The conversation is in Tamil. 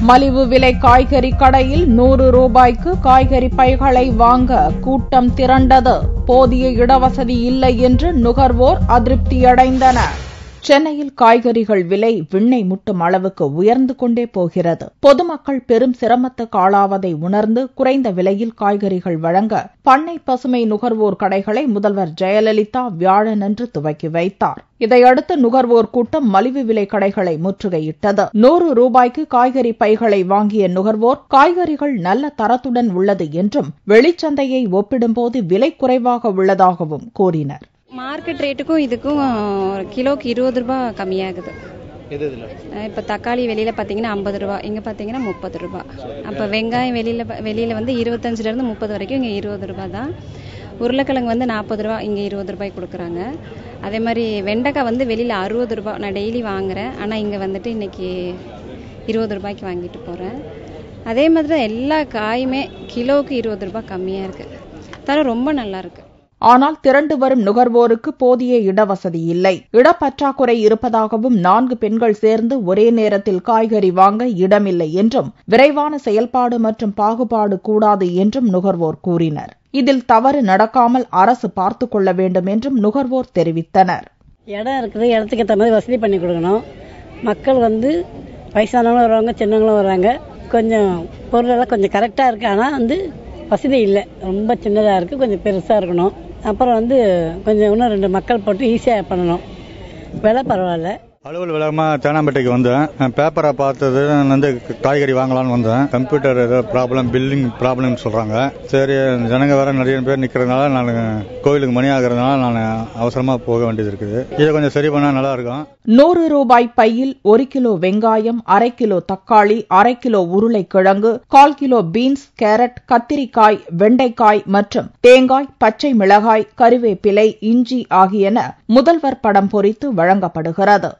மலிவு விலை காய்கறி கடையில் 100 ரூபாய்க்கு காய்கறி பைகளை வாங்க கூட்டம் திரண்டது. போதிய இடவசதி இல்லை என்று நுகர்வோர் அதிருப்தியடைந்தனர். சென்னையில் காய்கறிகள் விலை விண்ணை முட்டும் அளவுக்கு உயர்ந்து கொண்டே போகிறது. பொதுமக்கள் பெரும் சிரமத்துக்கு ஆளாவதை உணர்ந்து குறைந்த விலையில் காய்கறிகள் வழங்க பண்ணை பசுமை நுகர்வோர் கடைகளை முதல்வர் ஜெயலலிதா வியாழனன்று துவக்கி வைத்தார். இதையடுத்து நுகர்வோர் கூட்டம் மலிவு விலை கடைகளை முற்றுகையிட்டது. 100 ரூபாய்க்கு காய்கறி பைகளை வாங்கிய நுகர்வோர் காய்கறிகள் நல்ல தரத்துடன் உள்ளது என்றும் வெளிச்சந்தையை ஒப்பிடும்போது விலை குறைவாக உள்ளதாகவும் கூறினர். மார்க்கெட் ரேட்டுக்கும் இதுக்கும் கிலோக்கு 20 ரூபாய் கம்மியாகுது. இப்போ தக்காளி வெளியில பாத்தீங்கன்னா 50 ரூபாய், இங்க பாத்தீங்கன்னா 30 ரூபாய். அப்ப வெங்காயம் வெளியில வந்து 25ல இருந்து 30 வரைக்கும், இங்க 20 ரூபாய் தான். உருளைக்கிழங்கு வந்து 40 ரூபாய், இங்க 20 ரூபாய் கொடுக்குறாங்க. அதே மாதிரி வெண்டைக்காய் வந்து வெளியில 60 ரூபாய், நான் டெய்லி வாங்குறேன். ஆனா இங்க வந்துட்டு இன்னைக்கு 20 ரூபாய்க்கு வாங்கிட்டு போறேன். அதே மாதிரி தான் எல்லா காயுமே கிலோவுக்கு 20 ரூபாய் கம்மியா இருக்கு. தரம் ரொம்ப நல்லா இருக்கு. ஆனால் திரண்டு வரும் நுகர்வோருக்கு போதிய இடவசதி இல்லை. இடப்பற்றாக்குறை இருப்பதாகவும் 4 பெண்கள் சேர்ந்து ஒரே நேரத்தில் காய்கறி வாங்க இடமில்லை என்றும் விரைவான செயல்பாடு மற்றும் பாகுபாடு கூடாது என்றும் நுகர்வோர் கூறினர். இதில் தவறு நடக்காமல் அரசு பார்த்துக் கொள்ள வேண்டும் என்றும் நுகர்வோர் தெரிவித்தனர். இடம் இருக்குது, இடத்துக்கு ஏற்ற மாதிரி வசதி பண்ணி கொடுக்கணும். மக்கள் வந்து வயசானவங்களும் வருவாங்க, சின்னவங்களும் வர்றாங்க. கொஞ்சம் பொருளெல்லாம் கொஞ்சம் கரெக்டா இருக்கு. ஆனால் வசதி இல்லை, ரொம்ப சின்னதாக இருக்குது, கொஞ்சம் பெருசாக இருக்கணும். அப்புறம் கொஞ்சம் இன்னும் 2 மக்கள் போட்டு ஈஸியாக பண்ணணும். விலை பரவாயில்ல. அலுவல் விளக்கமாக தேனாம்பேட்டைக்கு வந்தேன். பேப்பரை பார்த்தது காய்கறி வாங்கலான்னு வந்தேன். கம்ப்யூட்டர் ஏதோ ப்ராப்ளம், பில்லிங் ப்ராப்ளம் சொல்றாங்க. சரி, ஜனங்க வேற நிறைய பேர் நிக்கிறதுனால நான் கோயிலுக்கு மணி ஆகிறதுனால நான் அவசரமா போக வேண்டியது இருக்குது. இதை கொஞ்சம் சரி பண்ணா நல்லா இருக்கும். 100 ரூபாய் பையில் 1 கிலோ வெங்காயம், 1/2 கிலோ தக்காளி, 1/2 கிலோ உருளைக்கிழங்கு, 1/4 கிலோ பீன்ஸ், கேரட், கத்திரிக்காய், வெண்டைக்காய் மற்றும் தேங்காய், பச்சை மிளகாய், கறிவேப்பிலை, இஞ்சி ஆகியன முதல்வர் படம் பொறித்து வழங்கப்படுகிறது.